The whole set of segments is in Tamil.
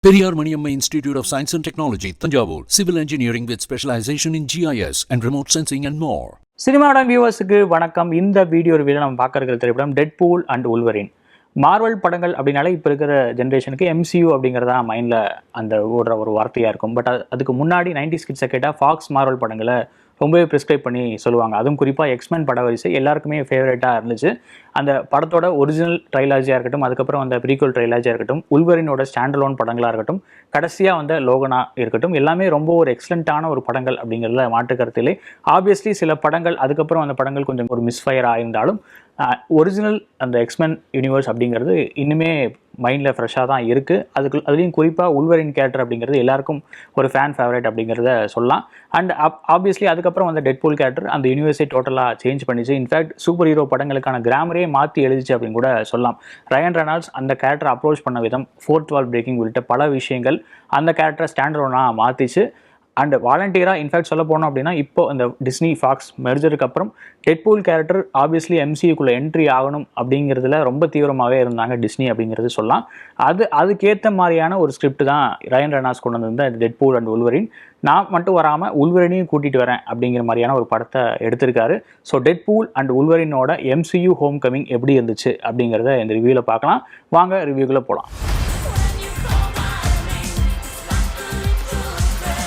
Periyar Maniamma Institute of Science and Technology, Thanjavur. Civil Engineering with specialization in GIS and remote sensing and more. சினிமாவோட வியூவர்ஸுக்கு வணக்கம். இந்த வீடியோ ரிவ்யூல நம்ம பார்க்க இருக்கிற திரைப்படம் டெட்பூல் அண்ட் உல்வரின். மார்வல் படங்கள் அப்படின்னாலே இப்போ இருக்கிற ஜென்ரேஷனுக்கு MCU அப்படிங்கிறதா மைண்டில் அந்த ஓடுற ஒரு வார்த்தையாக இருக்கும். பட் அதுக்கு முன்னாடி 90s கிட்ஸை கேட்டால் ஃபாக்ஸ் மார்வல் படங்களை ரொம்பவே ப்ரிஸ்கிரைப் பண்ணி சொல்லுவாங்க. அதுவும் குறிப்பாக எக்ஸ்மென் பட வரிசை எல்லாருக்குமே ஃபேவரட்டாக இருந்துச்சு. அந்த படத்தோட ஒரிஜினல் ட்ரைலாஜியாக இருக்கட்டும், அதுக்கப்புறம் அந்த ப்ரீக்வல் ட்ரைலாஜியாக இருக்கட்டும், உல்வரினோட ஸ்டாண்டலோன் படங்களாக இருக்கட்டும், கடைசியாக வந்த லோகனா இருக்கட்டும், எல்லாமே ரொம்ப ஒரு எக்ஸலண்ட்டான ஒரு படங்கள் அப்படிங்கிறதுல மாற்று கருத்திலே. ஆப்வியஸ்லி சில படங்கள் அதுக்கப்புறம் அந்த படங்கள் கொஞ்சம் ஒரு மிஸ்ஃபயர் ஆயிருந்தாலும் ஒரிஜினல் அந்த எக்ஸ்மென் யூனிவர்ஸ் அப்படிங்கிறது இன்னுமே மைண்டில் ஃப்ரெஷ்ஷாக தான் இருக்குது. அதுலேயும் குறிப்பாக உல்வரின் கேரக்டர் அப்படிங்கிறது எல்லாருக்கும் ஒரு ஃபேன் ஃபேவரட் அப்படிங்கிறத சொல்லலாம். அண்ட் ஆப்வியஸ்லி அதுக்கப்புறம் அந்த டெட்பூல் கேரக்டர் அந்த யூனிவர்ஸை டோட்டலாக சேஞ்ச் பண்ணிச்சு. இன்ஃபேக்ட் சூப்பர் ஹீரோ படங்களுக்கான கிராமரே மாற்றி எழுதிச்சு அப்படின்னு கூட சொல்லலாம். ரயன் ரெனால்ட்ஸ் அந்த கேரக்டர் அப்ரோச் பண்ண விதம், ஃபோர்த் வால் பிரேக்கிங் உள்ளிட்ட பல விஷயங்கள் அந்த கேரக்டரை ஸ்டாண்டர்டாக மாற்றிச்சு. அண்ட் வாலண்டியராக இன்ஃபேக்ட் சொல்ல போனோம் அப்படின்னா இப்போ இந்த டிஸ்னி ஃபாக்ஸ் மெர்ஜருக்கு அப்புறம் டெட்பூல் கேரக்டர் ஆப்வியஸ்லி MCUக்குள்ளே என்ட்ரி ஆகணும் அப்படிங்கிறதுல ரொம்ப தீவிரமாகவே இருந்தாங்க டிஸ்னி அப்படிங்கிறது சொல்லலாம். அதுக்கேற்ற மாதிரியான ஒரு ஸ்கிரிப்ட் தான் ரயன் ரெனால்ட்ஸ் கொண்டு வந்திருந்த டெட்பூல் அண்ட் உல்வரின். நான் மட்டும் வராமல் உல்வரினையும் கூட்டிகிட்டு வரேன் அப்படிங்கிற மாதிரியான ஒரு படத்தை எடுத்திருக்காரு. ஸோ டெட்பூல் அண்ட் உல்வரினோட MCU ஹோம் கமிங் எப்படி இருந்துச்சு அப்படிங்கிறத இந்த ரிவ்யூவில் பார்க்கலாம். வாங்க ரிவ்யூக்குள்ளே போகலாம்.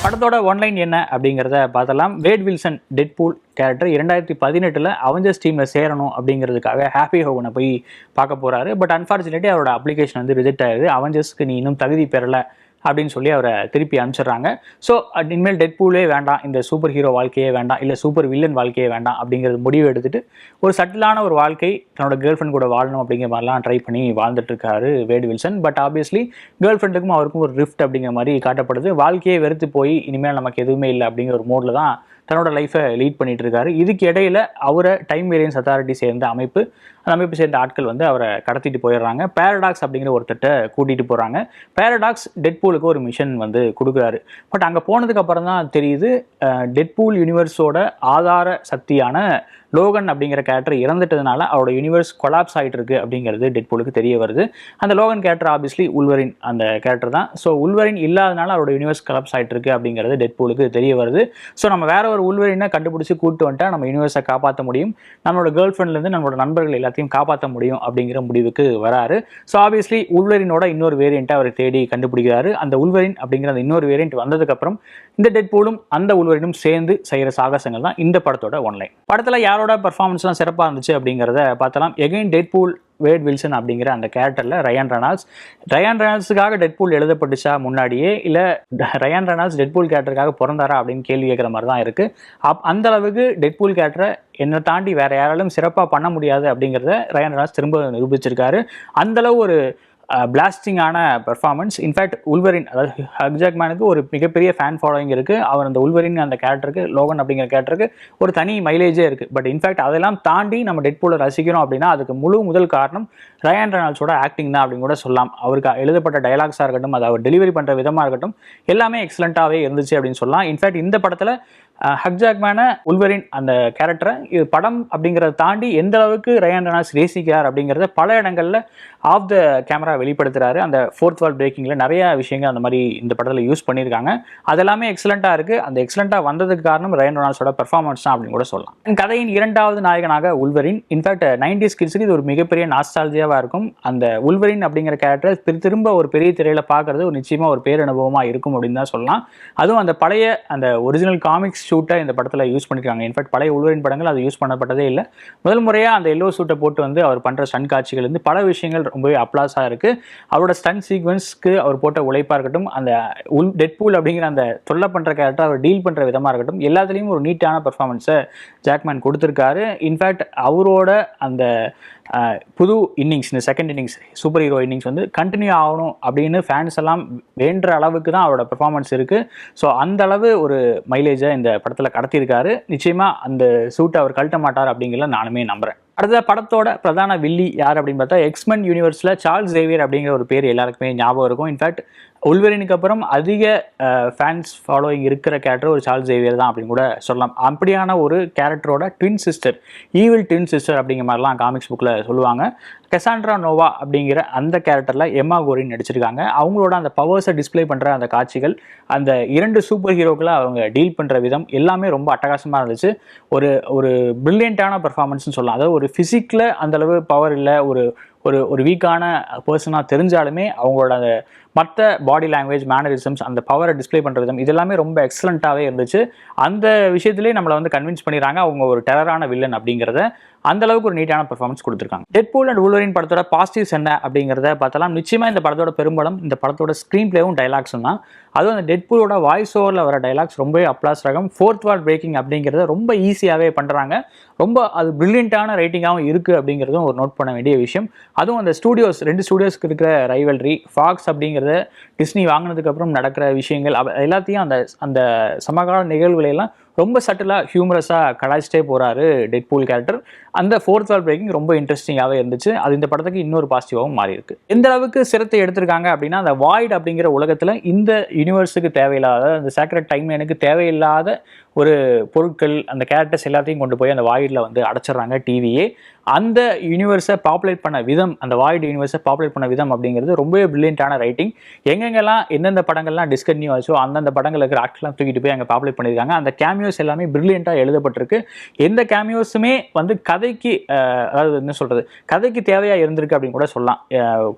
படத்தோட ஒன்லைன் என்ன அப்படிங்கிறத பார்த்தலாம். Wade Wilson Deadpool character 2018 Avengers டீமில் சேரணும் அப்படிங்கிறதுக்காக ஹாப்பி ஹோகனை போய் பார்க்க போகிறாரு. பட் அன்ஃபார்ச்சுனேட்லி அவரோட அப்ளிகேஷன் வந்து ரிஜெக்ட் ஆகிடுது. அவெஞ்சர்ஸ்க்கு நீ இன்னும் தகுதி பெறலை அப்படின்னு சொல்லி அவரை திருப்பி அனுப்பிச்சிடுறாங்க. ஸோ இனிமேல் டெட்பூலே வேண்டாம், இந்த சூப்பர் ஹீரோ வாழ்க்கையே வேண்டாம், இல்லை சூப்பர் வில்லன் வாழ்க்கையே வேண்டாம் அப்படிங்கிறது முடிவு எடுத்துட்டு ஒரு சட்டிலான ஒரு வாழ்க்கை தன்னோட கேர்ள் ஃப்ரெண்ட் கூட வாழணும் அப்படிங்கிற மாதிரிலாம் ட்ரை பண்ணி வாழ்ந்துட்டு இருக்காரு Wade Wilson. But obviously girl ஃப்ரெண்டுக்கும் அவருக்கும் ஒரு ரிஃப்ட் அப்படிங்கிற மாதிரி காட்டப்படுது. வாழ்க்கையே வெறுத்து போய் இனிமேல் நமக்கு எதுவுமே இல்லை அப்படிங்கிற ஒரு மோடில் தான் தன்னோட லைஃப்பை லீட் பண்ணிட்டு இருக்காரு. இதுக்கு இடையில அவரை டைம் வேரியன்ஸ் அத்தாரிட்டி சேர்ந்த அந்த அமைப்பு சேர்ந்த ஆட்கள் வந்து அவரை கடத்திட்டு போயிடுறாங்க. பேரடாக்ஸ் அப்படிங்கிற ஒருத்தட்ட கூட்டிகிட்டு போகிறாங்க. பேரடாக்ஸ் டெட்பூலுக்கு ஒரு மிஷன் வந்து கொடுக்குறாரு. பட் அங்கே போனதுக்கு அப்புறம் தான் தெரியுது டெட்பூல் யூனிவர்ஸோட ஆதார சக்தியான லோகன் அப்படிங்கிற கேரக்டர் இறந்துட்டதுனால அவரோட யூனிவர்ஸ் கொலாப்ஸ் ஆகிட்டு இருக்கு அப்படிங்கிறது டெட்பூலுக்கு தெரிய வருது. அந்த லோகன் கேரக்டர் ஆப்வியஸ்லி உல்வரின் அந்த கேரக்டர் தான். ஸோ உல்வரின் இல்லாதனால அவரோட யூனிவர்ஸ் கொலாப்ஸ் ஆகிட்டு இருக்கு அப்படிங்கிறது டெட்பூலுக்கு தெரிய வருது. ஸோ நம்ம வேற ஒரு உல்வரினை கண்டுபிடிச்சி கூப்பிட்டு வந்துட்டா நம்ம யூனிவர்ஸை காப்பாற்ற முடியும், நம்மளோட கேர்ள் ஃப்ரெண்ட்லேருந்து நம்மளோட நண்பர்கள் எல்லாத்தையும் காப்பாற்ற முடியும் அப்படிங்கிற முடிவுக்கு வராரு. ஸோ ஆப்வியஸ்லி உல்வரினோட இன்னொரு வேரியண்ட்டை அவர் தேடி கண்டுபிடிக்கிறாரு. அந்த உல்வரின் அப்படிங்கிற அந்த இன்னொரு வேரியண்ட் வந்ததுக்கப்புறம் இந்த டெட்பூலும் அந்த உல்வரினும் சேர்ந்து செய்கிற சாகசங்கள் தான் இந்த படத்தோட ஒன்லைன். படத்தில் யாரோட பர்ஃபார்மன்ஸ்லாம் சிறப்பாக இருந்துச்சு அப்படிங்கிறத பார்த்தலாம். எகைன் டெட்பூல் வேட் வில்சன் அப்படிங்கிற அந்த கேரக்டரில் ரயன் ரெனால்ட்ஸுக்காக டெட்பூல் எழுதப்பட்டுச்சா முன்னாடியே, இல்லை ரயன் ரெனால்ட்ஸ் டெட்பூல் கேரக்டருக்காக பிறந்தாரா அப்படின்னு கேள்வி கேட்குற மாதிரி தான் இருக்குது. அந்த அளவுக்கு டெட்பூல் கேரக்டரை என்னை தாண்டி வேறு யாராலும் சிறப்பாக பண்ண முடியாது அப்படிங்கிறத ரயன் ரெனால்ட்ஸ் திரும்ப நிரூபிச்சிருக்காரு. அந்தளவு ஒரு பிளாஸ்டிங்கான பெர்ஃபார்மன்ஸ். இன்ஃபேக்ட் உல்வரின், அதாவது ஹக் ஜாக்மேனுக்கு ஒரு மிகப்பெரிய ஃபேன் ஃபாலோயிங் இருக்குது. அவர் அந்த உல்வரின் அந்த கேரக்டருக்கு, லோகன் அப்படிங்கிற கேரக்டருக்கு ஒரு தனி மைலேஜே இருக்குது. பட் இன்ஃபேக்ட் அதெல்லாம் தாண்டி நம்ம டெட்பூலை ரசிக்கிறோம் அப்படின்னா அதுக்கு முதல் காரணம் ரயன் ரெனால்ட்ஸோட ஆக்டிங் தான் அப்படின்னு கூட சொல்லலாம். அவருக்கு எழுதப்பட்ட டயலாக்ஸாக இருக்கட்டும், அதை அவர் டெலிவரி பண்ணுற விதமாக இருக்கட்டும், எல்லாமே எக்ஸலண்ட்டாகவே இருந்துச்சு அப்படின்னு சொல்லலாம். இன்ஃபேக்ட் இந்த படத்தில் ஹக் ஜாக்மேனை உல்வரின் அந்த கேரக்டரை இது படம் அப்படிங்கிறத தாண்டி எந்த அளவுக்கு ரயன் ரெனால்ட்ஸ் நேசிக்கிறார் அப்படிங்கிறத பல இடங்களில் ஆஃப் த கேமரா வெளிப்படுத்துகிறாரு. அந்த ஃபோர்த் வால் பிரேக்கிங்கில் நிறைய விஷயங்கள் அந்த மாதிரி இந்த படத்தில் யூஸ் பண்ணியிருக்காங்க. அதெல்லாமே எக்ஸலண்ட்டாக இருக்குது. அந்த எக்ஸலண்ட்டாக வந்ததுக்கு காரணம் ரயன் ரெனால்ட்ஸோட பெர்ஃபார்மன்ஸ் தான் அப்படின்னு கூட சொல்லலாம். கதையின் இரண்டாவது நாயகனாக உல்வரின். இன்ஃபேக்ட் 90s கிட்ஸுக்கு இது ஒரு மிகப்பெரிய நாஸ்டால்ஜியாவாக இருக்கும். அந்த உல்வரின் அப்படிங்கிற கேரக்டர் திரும்ப ஒரு பெரிய திரையில் பார்க்குறது ஒரு நிச்சயமாக ஒரு பேரனுபவமாக இருக்கும் அப்படின்னு தான் சொல்லலாம். அதுவும் அந்த பழைய அந்த ஒரிஜினல் காமிக்ஸ் ஷூட்டை இந்த படத்தில் யூஸ் பண்ணியிருக்காங்க. இன்ஃபேக்ட் பழைய உல்வரின் படங்கள் அது யூஸ் பண்ணப்பட்டதே இல்லை. முதல் முறையாக அந்த எல்லோ சூட்டை போட்டு வந்து அவர் பண்ணுற ஸ்டன் காட்சிகள் வந்து பல விஷயங்கள் ரொம்பவே அப்ளாஸாக இருக்குது. அவரோட ஸ்டன் சீக்வன்ஸ்க்கு அவர் போட்ட உழைப்பாக இருக்கட்டும், அந்த டெட்பூல் அப்படிங்கிற அந்த தொல்லை பண்ணுற கேரக்டர் அவர் டீல் பண்ணுற விதமாக இருக்கட்டும், எல்லாத்துலேயும் ஒரு நீட்டான பெர்ஃபார்மன்ஸை ஜாக்மேன் கொடுத்துருக்காரு. இன்ஃபேக்ட் அவரோட அந்த புது இன்னிங்ஸ், இந்த second innings super hero innings வந்து கண்டினியூ ஆகணும் அப்படின்னு ஃபேன்ஸ் எல்லாம் வேண்டுற அளவுக்கு தான் அவரோட பெர்ஃபார்மன்ஸ் இருக்குது. ஸோ அந்த அளவு ஒரு மைலேஜை இந்த படத்தில் கடத்தியிருக்காரு. நிச்சயமாக அந்த சூட்டை அவர் கழட்ட மாட்டார் அப்படிங்கிறத நானுமே நம்புகிறேன். அடுத்த படத்தோட பிரதான வில்லி யார் அப்படின்னு பார்த்தா எக்ஸ்மென் யூனிவர்ஸில் சார்ல்ஸ் சேவியர் அப்படிங்கிற ஒரு பேர் எல்லாருக்குமே ஞாபகம் இருக்கும். இன்ஃபேக்ட் உல்வரினுக்கு அப்புறம் அதிக ஃபேன்ஸ் ஃபாலோயிங் இருக்கிற கேரக்டர் ஒரு சார்ல்ஸ் சேவியர் தான் அப்படின்னு கூட சொல்லலாம். அப்படியான ஒரு கேரக்டரோட twin sister, evil twin sister அப்படிங்கிற மாதிரிலாம் காமிக்ஸ் புக்கில் சொல்லுவாங்க. கெசாண்ட்ரா நோவா அப்படிங்கிற அந்த கேரக்டரில் எம்மா கோரின் நடிச்சிருக்காங்க. அவங்களோட அந்த பவர்ஸை டிஸ்பிளே பண்ணுற அந்த காட்சிகள், அந்த 2 சூப்பர் ஹீரோக்களை அவங்க டீல் பண்ணுற விதம் எல்லாமே ரொம்ப அட்டகாசமாக இருந்துச்சு. ஒரு ஒரு பிரில்லியண்ட்டான பர்ஃபார்மன்ஸ்னு சொல்லலாம். அதாவது ஒரு ஃபிசிக்கில் அந்தளவு பவர் இல்லை, ஒரு ஒரு ஒரு வீக்கான பர்சனாக தெரிஞ்சாலுமே அவங்களோட அந்த மற்ற பாடி லாங்குவேஜ், மேனரிசம்ஸ், அந்த பவரை டிஸ்பிளே பண்ணுற விதம் இதெல்லாமே ரொம்ப எக்ஸலண்ட்டாகவே இருந்துச்சு. அந்த விஷயத்திலே நம்மளை வந்து கன்வின்ஸ் பண்ணிடுறாங்க அவங்க ஒரு டெரரான வில்லன் அப்படிங்கிறத. அந்த அளவுக்கு ஒரு நீட்டான பெர்ஃபார்மன்ஸ் கொடுத்துருக்காங்க. டெட்பூல் அண்ட் வூல்வரின் படத்தோட பாசிட்டிவ்ஸ் என்ன அப்படிங்கிறத பார்த்தலாம். நிச்சயமாக இந்த படத்தோட பெரும்பலம் இந்த படத்தோட ஸ்க்ரீன் பிளேவும் டைலாக்ஸும் தான். அதுவும் அந்த டெட்பூலோட வாய்ஸ் ஓவரில் வர டைலாக்ஸ் ரொம்பவே அப்ளாஸ் ரகம். ஃபோர்த் வால் பிரேக்கிங் அப்படிங்கிறத ரொம்ப ஈஸியாகவே பண்ணுறாங்க. ரொம்ப அது பிரில்லியண்ட்டான ரைட்டிங்காகவும் இருக்குது அப்படிங்கிறதும் ஒரு நோட் பண்ண வேண்டிய விஷயம். அதுவும் அந்த ஸ்டூடியோஸ், 2 ஸ்டூடியோஸ்க்கு இருக்கிற ரைவல்ரி, ஃபாக்ஸ் அப்படிங்கிறத டிஸ்னி வாங்கினதுக்கப்புறம் நடக்கிற விஷயங்கள் எல்லாத்தையும் அந்த அந்த சமகால நிகழ்வுகளெல்லாம் ரொம்ப சட்டிலாக ஹியூமரஸாக கலாய்ச்சிட்டே போகிறாரு டெட்பூல் கேரக்டர். அந்த ஃபோர்த் வால் பிரேக்கிங் ரொம்ப இன்ட்ரெஸ்டிங்காகவே இருந்துச்சு. அது இந்த படத்துக்கு இன்னொரு பாசிட்டிவாகவும் மாறி இருக்கு. எந்த அளவுக்கு சிரத்தை எடுத்திருக்காங்க அப்படின்னா, அந்த வாய்ட் அப்படிங்கிற உலகத்தில் இந்த யூனிவர்ஸுக்கு தேவையில்லாத, அந்த சேக்ரெட் டைம்லைனுக்கு தேவையில்லாத ஒரு பொருட்கள், அந்த கேரக்டர்ஸ் எல்லாத்தையும் கொண்டு போய் அந்த வாய்டில் வந்து அடைச்சிட்றாங்க டிவியே. அந்த யூனிவர்ஸை பாப்புலேட் பண்ண விதம், அந்த வாய்டு யூனிவர்ஸை பாப்புலேட் பண்ண விதம் அப்படிங்கிறது ரொம்பவே பிரில்லியண்ட்டான ரைட்டிங். எங்கெங்கெல்லாம் எந்தெந்த படங்கள்லாம் டிஸ்கன்யூ ஆச்சோ அந்தந்த படங்கள் இருக்கிற ஆட்கள்லாம் தூக்கிட்டு போய் அங்கே பாப்புலேட் பண்ணியிருக்காங்க. அந்த கேமியோஸ் எல்லாமே பிரில்லியண்ட்டாக எழுதப்பட்டிருக்கு. எந்த கேமியோஸுமே வந்து கதைக்கு அதாவது என்ன சொல்கிறது, கதைக்கு தேவையாக இருந்திருக்கு அப்படின்னு கூட சொல்லலாம்.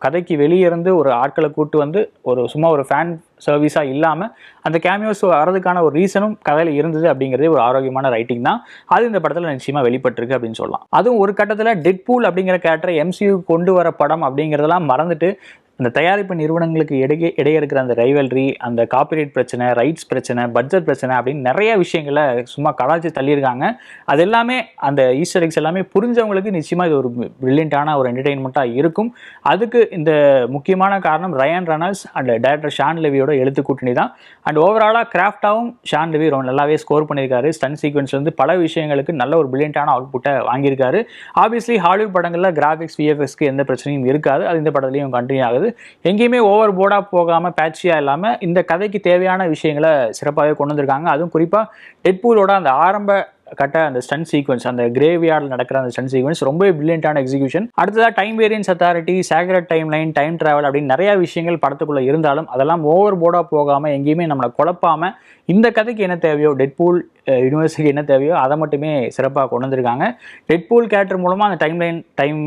கதைக்கு வெளியே இருந்து ஒரு ஆட்களை கூட்டு வந்து ஒரு சும்மா ஒரு ஃபேன் சர்வீஸாக இல்லாமல் அந்த கேமியோஸ் வரதுக்கான ஒரு ரீசனும் கதையில் இருந்தது அப்படிங்கிறதே ஒரு ஆரோக்கியமான ரைட்டிங் தான். அது இந்த படத்தில் நிச்சயமாக வெளிப்பட்டிருக்கு அப்படின்னு சொல்லலாம். அதுவும் ஒரு கட்டத்தில் டெட்பூல் அப்படிங்கிற கேரக்டரை MCU கொண்டு வர படம் அப்படிங்கிறதெல்லாம் மறந்துட்டு அந்த தயாரிப்பு நிறுவனங்களுக்கு இடையே இருக்கிற அந்த ரைவல்ரி, அந்த காப்பிரைட் பிரச்சனை, ரைட்ஸ் பிரச்சனை, பட்ஜெட் பிரச்சனை அப்படின்னு நிறைய விஷயங்களை சும்மா கலாச்சி தள்ளியிருக்காங்க. அது எல்லாமே அந்த ஈஸ்டர் எக்ஸ் எல்லாமே புரிஞ்சவங்களுக்கு நிச்சயமாக இது ஒரு பிரில்லியண்ட்டான ஒரு என்டர்டெயின்மெண்ட்டாக இருக்கும். அதுக்கு இந்த முக்கியமான காரணம் Ryan Reynolds and director Shawn லெவியோட எழுத்து கூட்டணி தான். அண்ட் ஓவராலாக கிராஃப்டாகவும் ஷான் லெவி ரொம்ப நல்லாவே ஸ்கோர் பண்ணியிருக்காரு. ஸ்டன் சீக்வன்ஸ் வந்து பல விஷயங்களுக்கு நல்ல ஒரு பிரில்லியண்ட்டான அவுட்புட்டை வாங்கியிருக்காரு. ஆப்வியஸ்லி ஹாலிவுட் படங்களில் கிராஃபிக்ஸ், VFXக்கு எந்த பிரச்சனையும் இருக்காது. அது இந்த படத்துலையும் கண்டினியூ ஆகுது. எங்கேயுமே ஓவர் போர்டா போகாம பேட்சியா இல்லாம இந்த கதைக்கு தேவையான விஷயங்களை சிறப்பாகவே கொண்டு வந்திருக்காங்க. அதுவும் குறிப்பா டெட்பூலோட அந்த ஆரம்ப கட்ட அந்த ஸ்டன் சீக்வன்ஸ், அந்த கிரேவியார்டில் நடக்கிற அந்த ஸ்டன் சீக்வன்ஸ் ரொம்பவே பிரில்லியண்டான எக்ஸிகியூஷன். அடுத்ததாக time variance authority, sacred time line, time travel அப்படின்னு நிறைய விஷயங்கள் படத்துக்குள்ள இருந்தாலும் அதெல்லாம் ஓவர் போர்டா போகாம எங்கேயுமே நம்மளை குழப்பாம இந்த கதைக்கு என்ன தேவையோ, டெட்பூல் யூனிவர்ஸுக்கு என்ன தேவையோ அதை மட்டுமே சிறப்பாக கொண்டு வந்திருக்காங்க. டெட்பூல் கேரக்டர் மூலமாக அந்த டைம் லைன், டைம்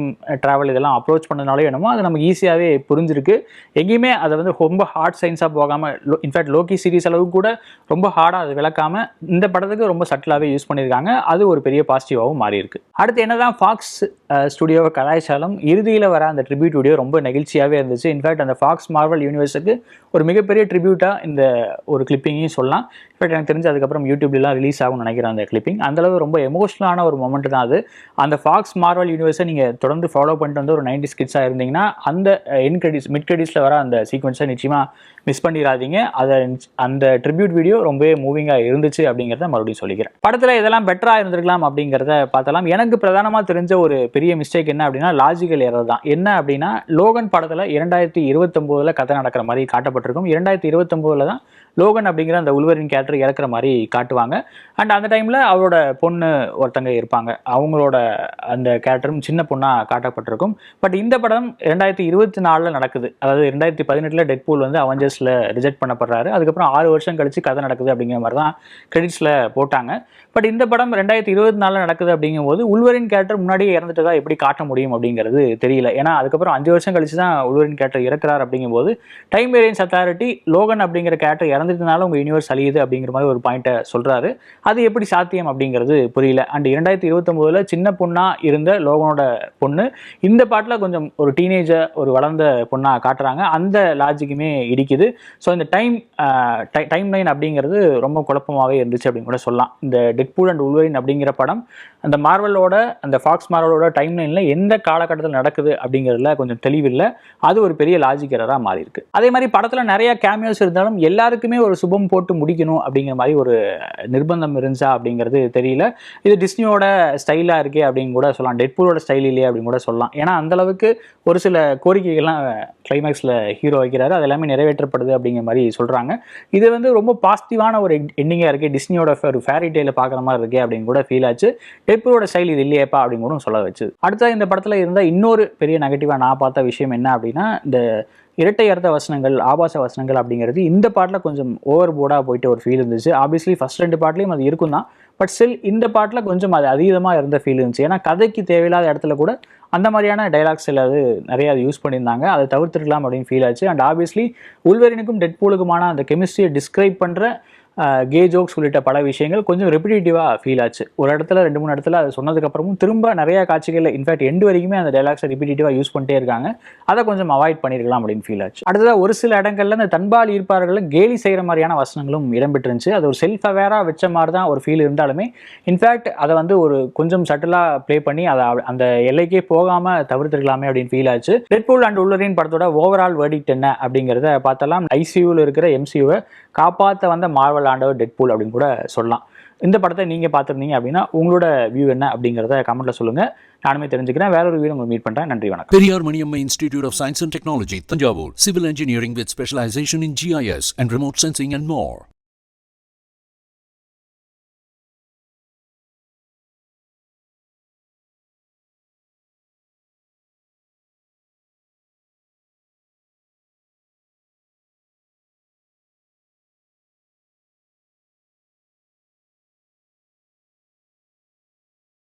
ட்ராவல் இதெல்லாம் அப்ரோச் பண்ணதுனாலே என்னமோ அது நமக்கு ஈஸியாகவே புரிஞ்சிருக்கு. எங்கேயுமே அதை வந்து ரொம்ப ஹார்ட் சயின்ஸாக போகாமல், இன்ஃபேக்ட் லோக்கி சீரிஸ் அளவுக்கு கூட ரொம்ப ஹார்டாக அது விளக்காமல் இந்த படத்துக்கு ரொம்ப சட்டிலாகவே யூஸ் பண்ணியிருக்காங்க. அது ஒரு பெரிய பாசிட்டிவாகவும் மாறி இருக்கு. அடுத்து என்னதான் ஃபாக்ஸ் ஸ்டுடியோவை கலாய்ச்சாலும் இறுதியில் வர அந்த ட்ரிபியூட் வீடியோ ரொம்ப நெகிழ்ச்சியாகவே இருந்துச்சு. இன்ஃபேக்ட் அந்த ஃபாக்ஸ் மார்வல் யூனிவர்ஸுக்கு ஒரு மிகப்பெரிய ட்ரிபியூட்டாக இந்த ஒரு கிளிப்பிங்கையும் சொல்லலாம். இன்ஃபேக்ட் எனக்கு தெரிஞ்சு அதுக்கப்புறம் யூடியூப்லாம் ரிலீஸ் ஆகும்னு நினைக்கிறேன் அந்த கிளிப்பிங். அந்தளவு ரொம்ப எமோஷனலான ஒரு மொமெண்ட் தான் அது. அந்த ஃபாக்ஸ் மார்வல் யூனிவர்ஸை நீங்கள் தொடர்ந்து ஃபாலோ பண்ணிட்டு வந்து ஒரு 90s கிட்ஸாக இருந்தீங்கன்னா அந்த என் கிரெடிட்ஸ், மிட் கிரெடிட்ஸில் வர அந்த சீக்வன்ஸை நிச்சயமாக மிஸ் பண்ணிடாதீங்க. அதை அந்த ட்ரிபியூட் வீடியோ ரொம்பவே மூவிங்காக இருந்துச்சு அப்படிங்கிறத மறுபடியும் சொல்லிக்கிறேன். படத்தில் இதெல்லாம் பெட்டராக இருந்திருக்கலாம் அப்படிங்கிறத பார்த்தலாம். எனக்கு பிரதானமாக தெரிஞ்ச ஒரு பெரிய மிஸ்டேக் என்ன அப்படின்னா லாஜிக்கல் எரர் தான். என்ன அப்படின்னா லோகன் படத்தில் 2029 கதை நடக்கிற மாதிரி காட்டப்பட்டிருக்கும். 2029 தான் லோகன் அப்படிங்கிற அந்த உல்வரின் கேரக்டர் இறக்குற மாதிரி காட்டுவாங்க. அண்ட் அந்த டைமில் அவரோட பொண்ணு ஒருத்தங்க இருப்பாங்க, அவங்களோட அந்த கேரக்டரும் சின்ன பொண்ணாக காட்டப்பட்டிருக்கும். பட் இந்த படம் 2024 நடக்குது. அதாவது 2018 டெட்பூல் வந்து அவெஞ்சர்ஸில் ரிஜெக்ட் பண்ணப்படுறாரு. அதுக்கப்புறம் 6 வருஷம் கழிச்சு கதை நடக்குது அப்படிங்கிற மாதிரி தான் கிரெடிட்ஸில் போட்டாங்க. பட் இந்த படம் 2024 நடக்குது அப்படிங்கும்போது உல்வரின் கேரக்டர் முன்னாடியே இறந்துட்டதா எப்படி காட்ட முடியும் அப்படிங்கிறது தெரியல. ஏன்னா அதுக்கப்புறம் 5 வருஷம் கழிச்சு தான் உல்வரின் கேரக்டர் இறக்குறாரு. அப்படிங்கும்போது டைம் வேரியன்ஸ் அத்தாரிட்டி லோகன் அப்படிங்கிற கேரக்டர் இறந்துட்டனால உங்கள் யூனிவர்ஸ் அழியுது அப்படிங்கிற மாதிரி ஒரு பாயிண்ட்டை சொல்கிறாரு. அது எப்படி சாத்தியம் அப்படிங்கிறது புரியல. அண்ட் 2029 சின்ன பொண்ணாக இருந்த லோகனோட பொண்ணு இந்த பாட்டில் கொஞ்சம் ஒரு டீனேஜர், ஒரு வளர்ந்த பொண்ணாக காட்டுறாங்க. அந்த லாஜிக்குமே இடிக்குது. ஸோ இந்த டைம் லைன் அப்படிங்கிறது ரொம்ப குழப்பமாகவே இருந்துச்சு அப்படின்னு கூட சொல்லலாம். இந்த டெட்பூல் அண்ட் உல்வரின் அப்படிங்கிற படம் அந்த மார்வலோட அந்த ஃபாக்ஸ் மார்வலோட டைம்லைனில் எந்த காலகட்டத்தில் நடக்குது அப்படிங்கிறதுல கொஞ்சம் தெளிவில்லை. அது ஒரு பெரிய லாஜிக் எரராக மாறி இருக்கு. அதே மாதிரி படத்தில் நிறைய கேமியோஸ் இருந்தாலும் எல்லாருக்குமே ஒரு சுபம் போட்டு முடிக்கணும் அப்படிங்கிற மாதிரி ஒரு நிர்பந்தம் இருந்துச்சா அப்படிங்கிறது தெரியல. இது டிஸ்னியோட ஸ்டைலாக இருக்கே அப்படின்னு கூட சொல்லலாம், டெட்பூலோட ஸ்டைல் இல்லையே அப்படின்னு கூட சொல்லலாம். ஏன்னா அந்தளவுக்கு ஒரு சில கோரிக்கைகள்லாம் கிளைமேக்ஸில் ஹீரோ வைக்கிறாரு, அது எல்லாமே நிறைவேற்றப்படுது அப்படிங்கிற மாதிரி சொல்கிறாங்க. இது வந்து ரொம்ப பாசிட்டிவான ஒரு எண்டிங்காக இருக்குது, டிஸ்னியோட ஒரு ஃபேரி டேல பார்க்குற மாதிரி இருக்கே அப்படின்னு கூட ஃபீல் ஆச்சு. டெட்பூலோட ஸ்டைல் இது இல்லையேப்பா அப்படின்னு கூட சொல்ல வச்சு. அடுத்த இந்த படத்தில் இருந்த இன்னொரு பெரிய நெகட்டிவாக நான் பார்த்த விஷயம் என்ன அப்படின்னா, இந்த இரட்டை அர்த்த வசனங்கள், ஆபாச வசனங்கள் அப்படிங்கிறது இந்த பாட்டில் கொஞ்சம் ஓவர் போர்டாக போயிட்டு ஒரு ஃபீல் இருந்துச்சு. ஆப்வியஸ்லி ஃபர்ஸ்ட் 2 பாட்லேயும் அது இருக்கும் தான், பட் ஸ்டில் இந்த பாட்டில் கொஞ்சம் அது அதீதமாக இருந்த ஃபீல் இருந்துச்சு. ஏன்னா கதைக்கு தேவையில்லாத இடத்துல கூட அந்த மாதிரியான டைலாக்ஸ் எல்லாது நிறையா அது யூஸ் பண்ணியிருந்தாங்க, அதை தவிர்த்துருக்கலாம் அப்படின்னு ஃபீல் ஆச்சு. அண்ட் ஆப்வியஸ்லி உல்வரினுக்கும் டெட்பூலுக்குமான அந்த கெமிஸ்ட்ரியை டிஸ்கிரைப் பண்ணுற கே ஜோக்ஸ் உள்ளிட்ட பல விஷயங்கள் கொஞ்சம் ரெப்பிடேட்டிவாக ஃபீல் ஆச்சு. ஒரு இடத்துல 2-3 இடத்துல அது சொன்னதுக்கப்புறமும் திரும்ப நிறையா காட்சிகளில் இன்ஃபேக்ட் எண்டு வரைக்குமே அந்த டைலாக்ஸை ரிப்பீட்டேட்டிவாக யூஸ் பண்ணிட்டே இருக்காங்க. அதை கொஞ்சம் அவாய்ட் பண்ணியிருக்கலாம் அப்படின்னு ஃபீல் ஆச்சு. அடுத்ததாக ஒரு சில இடங்களில் இந்த தன்பால் ஈர்ப்பாளர்களை கேலி செய்கிற மாதிரியான வசனங்களும் இடம்பெற்றிருந்துச்சு. அது ஒரு செல்ஃப் அவேராக வச்ச மாதிரி தான் ஒரு ஃபீல் இருந்தாலுமே இன்ஃபேக்ட் அதை வந்து ஒரு கொஞ்சம் சட்டிலாக ப்ளே பண்ணி அதை அந்த எல்லைக்கே போகாமல் தவிர்த்துருக்கலாமே அப்படின்னு ஃபீல் ஆச்சு. டெட்பூல் அண்ட் உல்வரின் படத்தோட ஓவரால் வெர்டிக்ட் என்ன அப்படிங்கிறத பார்த்தலாம். ஐசியூவில் இருக்கிற எம்சியூவை காப்பாற்ற வந்த மார்வல் ஆண்டவர் டெட்பூல் அப்படின்னு கூட சொல்லலாம். இந்த படத்தை நீங்கள் பார்த்துருந்தீங்க அப்படின்னா உங்களோட வியூ என்ன அப்படிங்கிறத கமெண்ட்ல சொல்லுங்கள், நானுமே தெரிஞ்சுக்கிறேன். வேற ஒரு வீடியோ உங்களுக்கு மீட் பண்ணுறேன். நன்றி, வணக்கம். Periyar Maniamma Institute of Science and Technology, Tanjavur, Civil Engineering with specialization in GIS and remote sensing and more.